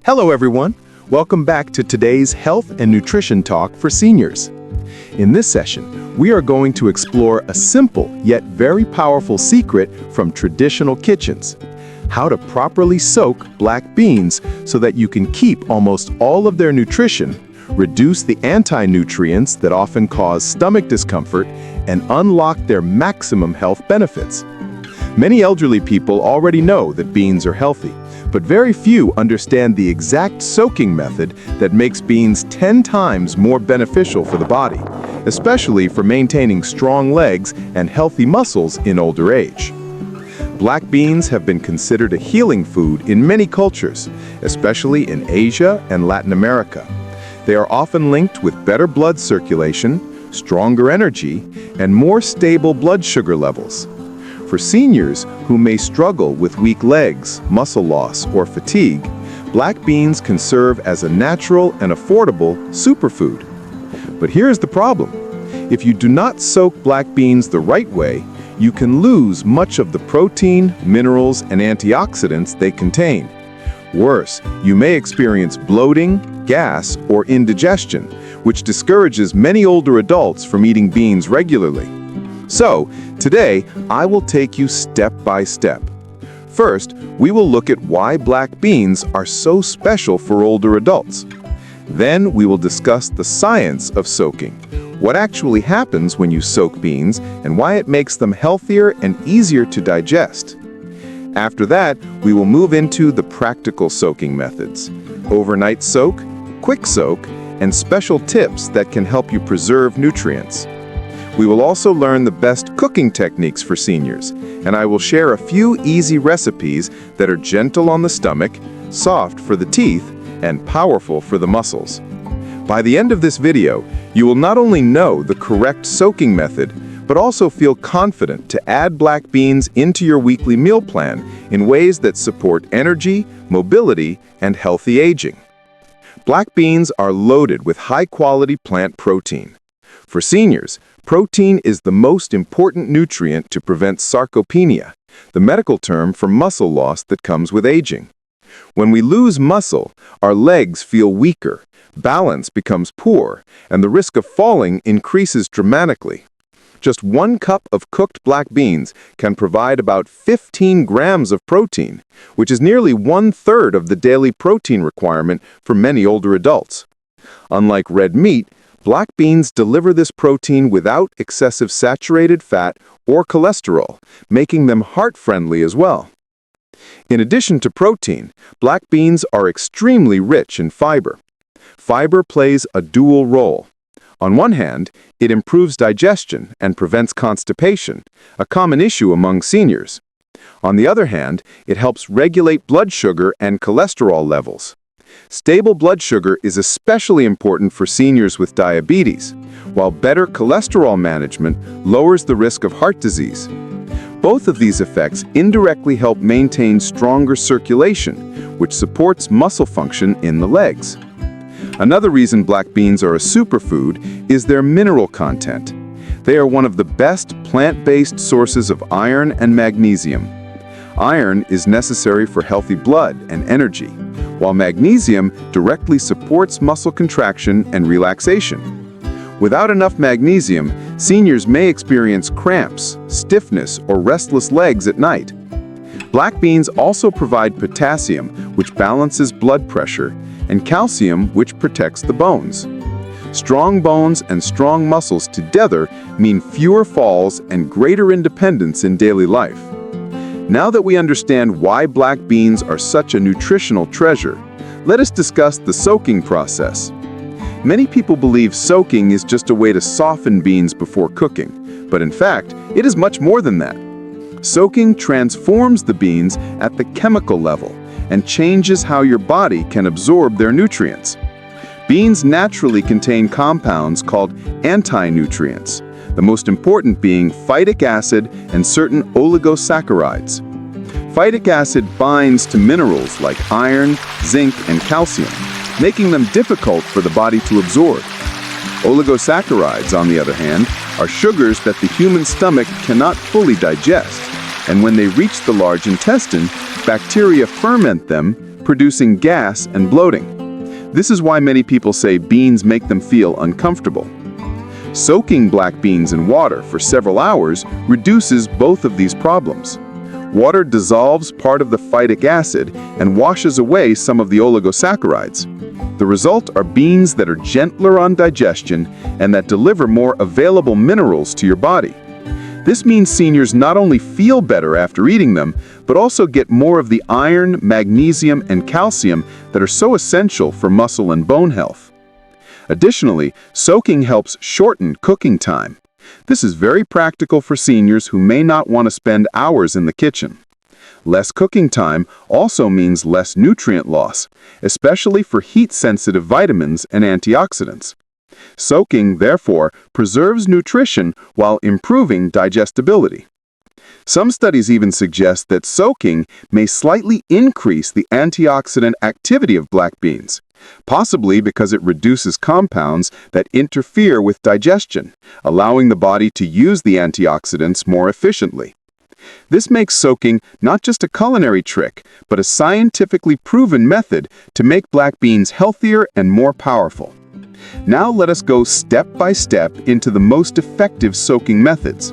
Hello everyone, welcome back to today's Health and Nutrition Talk for Seniors. In this session, we are going to explore a simple yet very powerful secret from traditional kitchens: how to properly soak black beans so that you can keep almost all of their nutrition, reduce the anti-nutrients that often cause stomach discomfort, and unlock their maximum health benefits. Many elderly people already know that beans are healthy, but very few understand the exact soaking method that makes beans 10 times more beneficial for the body, especially for maintaining strong legs and healthy muscles in older age. Black beans have been considered a healing food in many cultures, especially in Asia and Latin America. They are often linked with better blood circulation, stronger energy, and more stable blood sugar levels. For seniors who may struggle with weak legs, muscle loss, or fatigue, black beans can serve as a natural and affordable superfood. But here's the problem. If you do not soak black beans the right way, you can lose much of the protein, minerals, and antioxidants they contain. Worse, you may experience bloating, gas, or indigestion, which discourages many older adults from eating beans regularly. So, today, I will take you step by step. First, we will look at why black beans are so special for older adults. Then, we will discuss the science of soaking, what actually happens when you soak beans, and why it makes them healthier and easier to digest. After that, we will move into the practical soaking methods: overnight soak, quick soak, and special tips that can help you preserve nutrients. We will also learn the best cooking techniques for seniors, and I will share a few easy recipes that are gentle on the stomach, soft for the teeth, and powerful for the muscles. By the end of this video, you will not only know the correct soaking method, but also feel confident to add black beans into your weekly meal plan in ways that support energy, mobility, and healthy aging. Black beans are loaded with high-quality plant protein. For seniors, protein is the most important nutrient to prevent sarcopenia, the medical term for muscle loss that comes with aging. When we lose muscle, our legs feel weaker, balance becomes poor, and the risk of falling increases dramatically. Just 1 cup of cooked black beans can provide about 15 grams of protein, which is nearly 1/3 of the daily protein requirement for many older adults. Unlike red meat, black beans deliver this protein without excessive saturated fat or cholesterol, making them heart-friendly as well. In addition to protein, black beans are extremely rich in fiber. Fiber plays a dual role. On one hand, it improves digestion and prevents constipation, a common issue among seniors. On the other hand, it helps regulate blood sugar and cholesterol levels. Stable blood sugar is especially important for seniors with diabetes, while better cholesterol management lowers the risk of heart disease. Both of these effects indirectly help maintain stronger circulation, which supports muscle function in the legs. Another reason black beans are a superfood is their mineral content. They are one of the best plant-based sources of iron and magnesium. Iron is necessary for healthy blood and energy, while magnesium directly supports muscle contraction and relaxation. Without enough magnesium, seniors may experience cramps, stiffness, or restless legs at night. Black beans also provide potassium, which balances blood pressure, and calcium, which protects the bones. Strong bones and strong muscles together mean fewer falls and greater independence in daily life. Now that we understand why black beans are such a nutritional treasure, let us discuss the soaking process. Many people believe soaking is just a way to soften beans before cooking, but in fact, it is much more than that. Soaking transforms the beans at the chemical level and changes how your body can absorb their nutrients. Beans naturally contain compounds called anti-nutrients, the most important being phytic acid and certain oligosaccharides. Phytic acid binds to minerals like iron, zinc, and calcium, making them difficult for the body to absorb. Oligosaccharides, on the other hand, are sugars that the human stomach cannot fully digest, and when they reach the large intestine, bacteria ferment them, producing gas and bloating. This is why many people say beans make them feel uncomfortable. Soaking black beans in water for several hours reduces both of these problems. Water dissolves part of the phytic acid and washes away some of the oligosaccharides. The result are beans that are gentler on digestion and that deliver more available minerals to your body. This means seniors not only feel better after eating them, but also get more of the iron, magnesium, and calcium that are so essential for muscle and bone health. Additionally, soaking helps shorten cooking time. This is very practical for seniors who may not want to spend hours in the kitchen. Less cooking time also means less nutrient loss, especially for heat-sensitive vitamins and antioxidants. Soaking, therefore, preserves nutrition while improving digestibility. Some studies even suggest that soaking may slightly increase the antioxidant activity of black beans, possibly because it reduces compounds that interfere with digestion, allowing the body to use the antioxidants more efficiently. This makes soaking not just a culinary trick, but a scientifically proven method to make black beans healthier and more powerful. Now let us go step by step into the most effective soaking methods.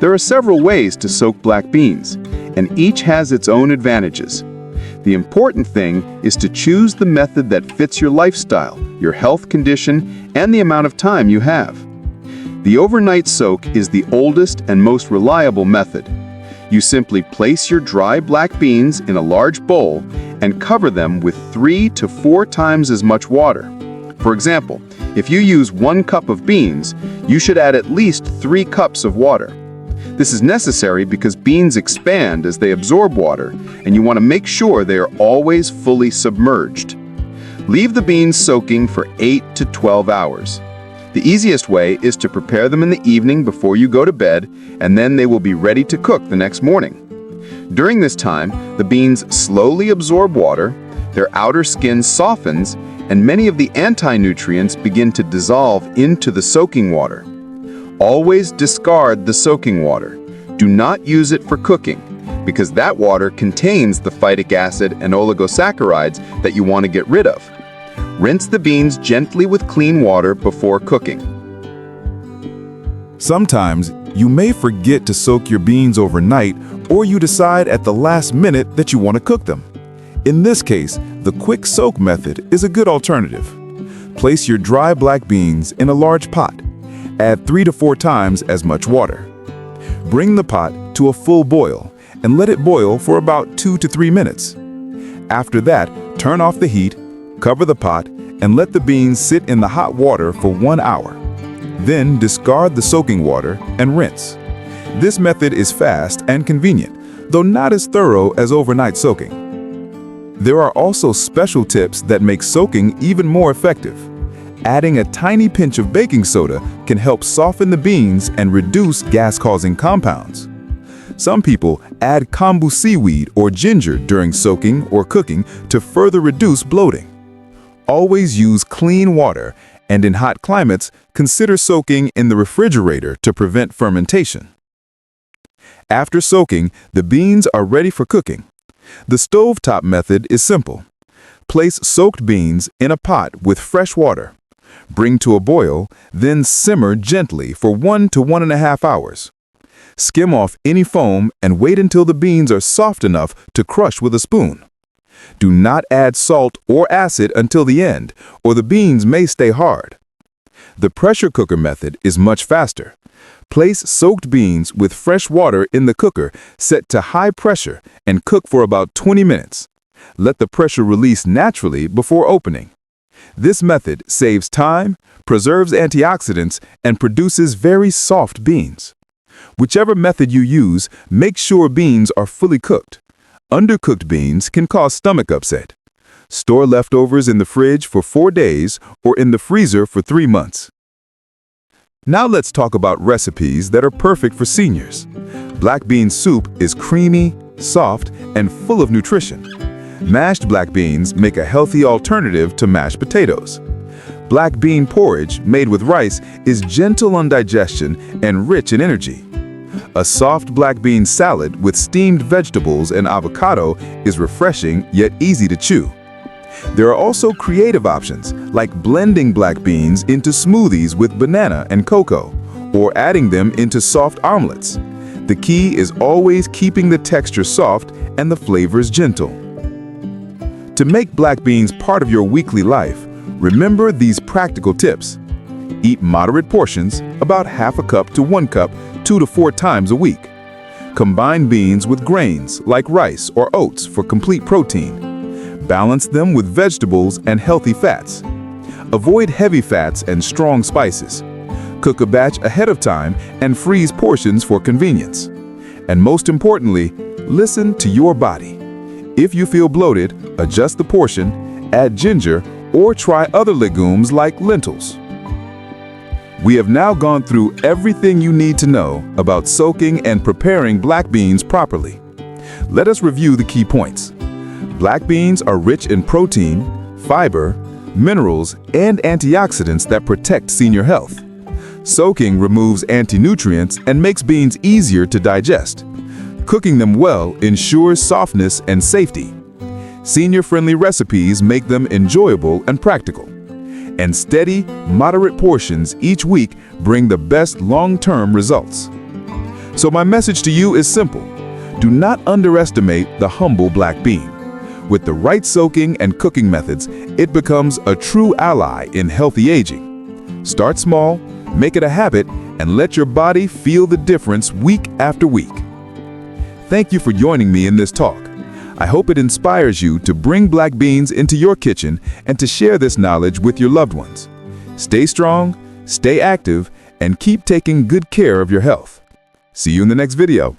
There are several ways to soak black beans, and each has its own advantages. The important thing is to choose the method that fits your lifestyle, your health condition, and the amount of time you have. The overnight soak is the oldest and most reliable method. You simply place your dry black beans in a large bowl and cover them with 3 to 4 times as much water. For example, if you use 1 cup of beans, you should add at least 3 cups of water. This is necessary because beans expand as they absorb water, and you want to make sure they are always fully submerged. Leave the beans soaking for 8 to 12 hours. The easiest way is to prepare them in the evening before you go to bed, and then they will be ready to cook the next morning. During this time, the beans slowly absorb water, their outer skin softens, and many of the anti-nutrients begin to dissolve into the soaking water. Always discard the soaking water. Do not use it for cooking, because that water contains the phytic acid and oligosaccharides that you want to get rid of. Rinse the beans gently with clean water before cooking. Sometimes you may forget to soak your beans overnight, or you decide at the last minute that you want to cook them. In this case, the quick soak method is a good alternative. Place your dry black beans in a large pot. Add 3 to 4 times as much water. Bring the pot to a full boil and let it boil for about 2 to 3 minutes. After that, turn off the heat, cover the pot, and let the beans sit in the hot water for 1 hour. Then discard the soaking water and rinse. This method is fast and convenient, though not as thorough as overnight soaking. There are also special tips that make soaking even more effective. Adding a tiny pinch of baking soda can help soften the beans and reduce gas-causing compounds. Some people add kombu seaweed or ginger during soaking or cooking to further reduce bloating. Always use clean water, and in hot climates, consider soaking in the refrigerator to prevent fermentation. After soaking, the beans are ready for cooking. The stovetop method is simple. Place soaked beans in a pot with fresh water. Bring to a boil, then simmer gently for 1 to 1.5 hours. Skim off any foam and wait until the beans are soft enough to crush with a spoon. Do not add salt or acid until the end, or the beans may stay hard. The pressure cooker method is much faster. Place soaked beans with fresh water in the cooker set to high pressure and cook for about 20 minutes. Let the pressure release naturally before opening. This method saves time, preserves antioxidants, and produces very soft beans. Whichever method you use, make sure beans are fully cooked. Undercooked beans can cause stomach upset. Store leftovers in the fridge for 4 days or in the freezer for 3 months. Now let's talk about recipes that are perfect for seniors. Black bean soup is creamy, soft, and full of nutrition. Mashed black beans make a healthy alternative to mashed potatoes. Black bean porridge, made with rice, is gentle on digestion and rich in energy. A soft black bean salad with steamed vegetables and avocado is refreshing yet easy to chew. There are also creative options, like blending black beans into smoothies with banana and cocoa, or adding them into soft omelets. The key is always keeping the texture soft and the flavors gentle. To make black beans part of your weekly life, remember these practical tips. Eat moderate portions, about half a cup to 1 cup, 2 to 4 times a week. Combine beans with grains like rice or oats for complete protein. Balance them with vegetables and healthy fats. Avoid heavy fats and strong spices. Cook a batch ahead of time and freeze portions for convenience. And most importantly, listen to your body. If you feel bloated, adjust the portion, add ginger, or try other legumes like lentils. We have now gone through everything you need to know about soaking and preparing black beans properly. Let us review the key points. Black beans are rich in protein, fiber, minerals, and antioxidants that protect senior health. Soaking removes anti-nutrients and makes beans easier to digest. Cooking them well ensures softness and safety. Senior-friendly recipes make them enjoyable and practical. And steady, moderate portions each week bring the best long-term results. So my message to you is simple. Do not underestimate the humble black bean. With the right soaking and cooking methods, it becomes a true ally in healthy aging. Start small, make it a habit, and let your body feel the difference week after week. Thank you for joining me in this talk. I hope it inspires you to bring black beans into your kitchen and to share this knowledge with your loved ones. Stay strong, stay active, and keep taking good care of your health. See you in the next video.